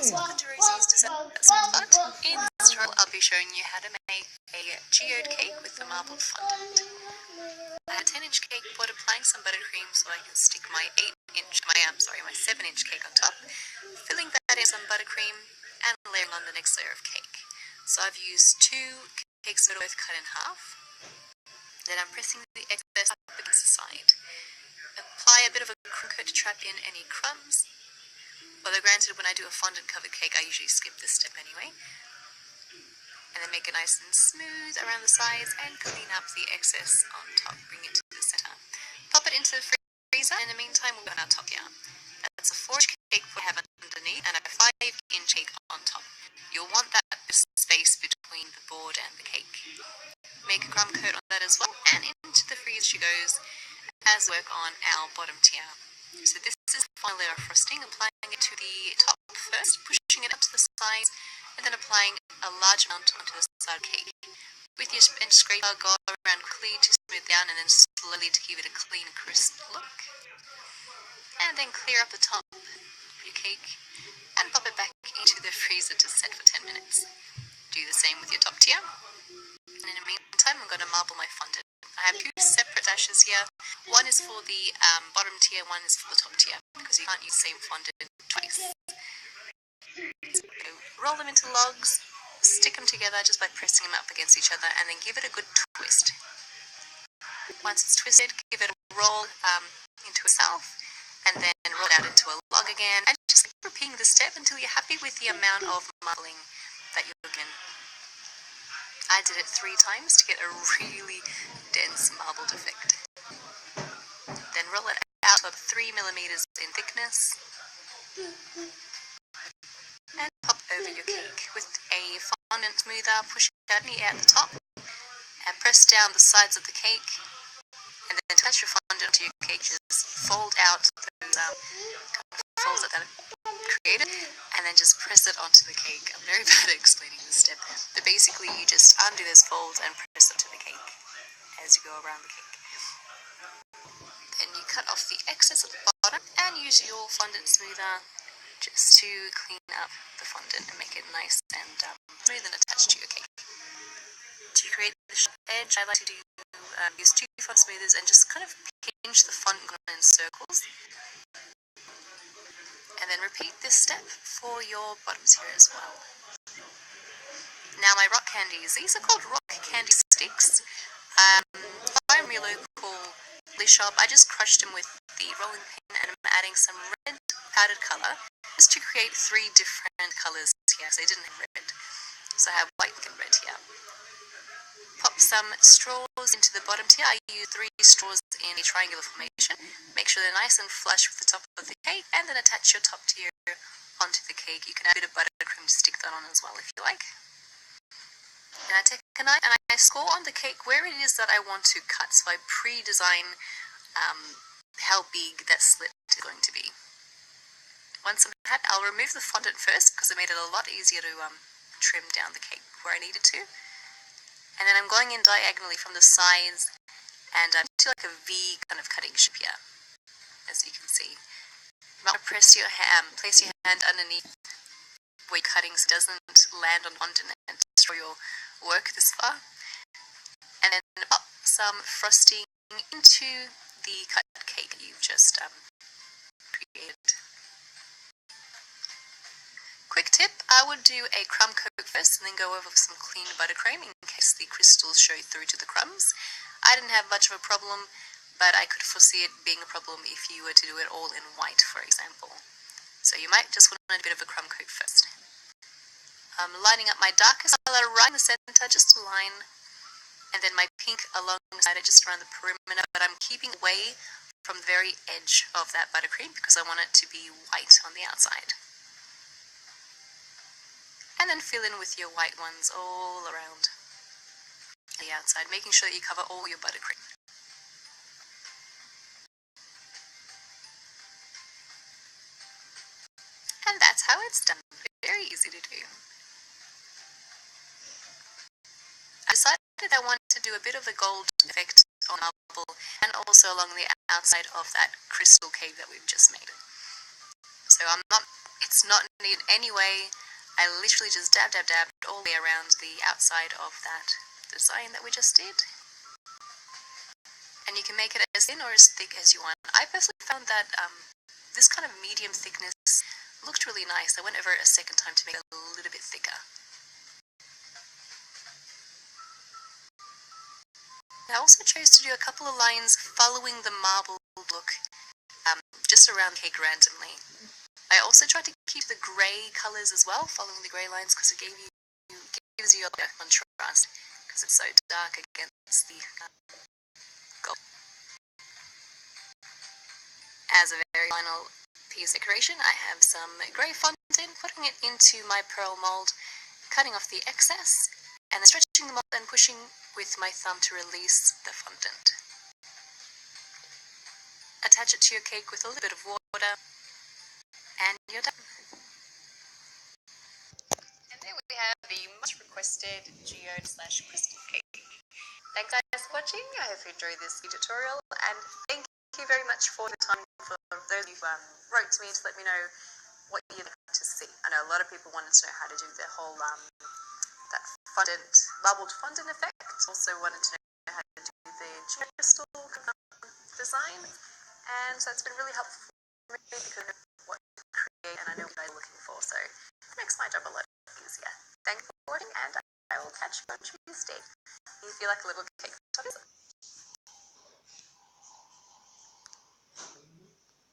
Welcome to Rosie's Desserts. But in this tutorial I'll be showing you how to make a geode cake with the marbled fondant. I have a 10-inch cake board, applying some buttercream so I can stick my 7-inch cake on top, filling that in some buttercream and layering on the next layer of cake. So I've used 2 cakes that are both cut in half. Then I'm pressing the excess up against the side. Apply a bit of a crumb coat to trap in any crumbs. Although granted, when I do a fondant covered cake, I usually skip this step anyway. And then make it nice and smooth around the sides and clean up the excess on top. Bring it to the center. Pop it into the freezer. In the meantime, we'll go on our top here. That's a 4-inch cake we have underneath and a 5-inch cake on top. You'll want that space between the board and the cake. Make a crumb coat on that as well, and into the freezer she goes as we work on our bottom tier. So this is the final layer of frosting, applying it to the top first, pushing it up to the sides, and then applying a large amount onto the side of the cake. With your bench scraper, go around quickly to smooth down, and then slowly to give it a clean, crisp look. And then clear up the top of your cake and pop it back into the freezer to set for 10 minutes. Do the same with your top tier. And in the meantime, I'm going to marble my fondant. I have 2 separate dashes here. One is for the bottom tier, one is for the top tier, because you can't use the same fondant twice. So roll them into logs, stick them together just by pressing them up against each other, and then give it a good twist. Once it's twisted, give it a roll into itself, and then roll it out into a log again, and just keep repeating the step until you're happy with the amount of marbling that you're given. I did it 3 times to get a really dense marbled effect. Then roll it out to 3 millimeters in thickness and pop over your cake with a fondant smoother. Push it out near at the top and press down the sides of the cake, and then attach your fondant to your cake. Just fold out those folds that are created, and then just press it onto the cake. I'm very bad at explaining this step, but basically you just undo those folds and press them to the cake as you go around the cake. Then you cut off the excess at the bottom and use your fondant smoother just to clean up the fondant and make it nice and smooth and attached to your cake. To create the sharp edge, I like to use 2 fondant smoothers and just kind of pinch the fondant in circles. And then repeat this step for your bottom tier as well. Now my rock candies. These are called rock candy sticks. From your local shop, I just crushed them with the rolling pin, and I'm adding some red powdered colour just to create 3 different colours here, because they didn't have red. So I have white and red here. Pop some straws into the bottom tier. I use 3 straws in a triangular formation. Make sure they're nice and flush with the top of the cake, and then attach your top tier onto the cake. You can add a bit of buttercream to stick that on as well if you like. And I take a knife and I score on the cake where it is that I want to cut. So I pre-design how big that slit is going to be. Once I'm happy, I'll remove the fondant first because it made it a lot easier to trim down the cake where I needed to. And then I'm going in diagonally from the sides and do like a V kind of cutting shape here, as you can see. You might place your hand underneath where you're cutting so it doesn't land on fondant and destroy your work this far. And then pop some frosting into the cut cake you've just created. Quick tip, I would do a crumb coat first and then go over with some clean buttercream in case the crystals show through to the crumbs. I didn't have much of a problem, but I could foresee it being a problem if you were to do it all in white, for example. So you might just want to do a bit of a crumb coat first. I'm lining up my darkest color right in the center, just a line, and then my pink alongside it, just around the perimeter, but I'm keeping away from the very edge of that buttercream because I want it to be white on the outside. And then fill in with your white ones all around the outside, making sure that you cover all your buttercream. And that's how it's done. Very easy to do. I decided I wanted to do a bit of a gold effect on marble and also along the outside of that crystal cake that we've just made. So it's not neat anyway. I literally just dabbed all the way around the outside of that design that we just did. And you can make it as thin or as thick as you want. I personally found that this kind of medium thickness looked really nice. I went over a second time to make it a little bit thicker. I also chose to do a couple of lines following the marble look, just around the cake randomly. I also tried to keep the grey colours as well, following the grey lines, because it gives you a contrast, because it's so dark against the gold. As a very final piece of decoration, I have some grey fondant, putting it into my pearl mould, cutting off the excess, and then stretching the mold and pushing with my thumb to release the fondant. Attach it to your cake with a little bit of water, and you're done. And there we have the much requested geode/crystal cake. Thanks guys for watching. I hope you enjoyed this tutorial, and thank you very much for the time for those who wrote to me to let me know what you'd like to see. I know a lot of people wanted to know how to do the whole that marbled fondant effect. Also wanted to know how to do the crystal design, and so it's been really helpful for me because I know what to create and I know what I'm looking for, so it makes my job a lot easier. Thanks for watching, and I will catch you on Tuesday. If you like a little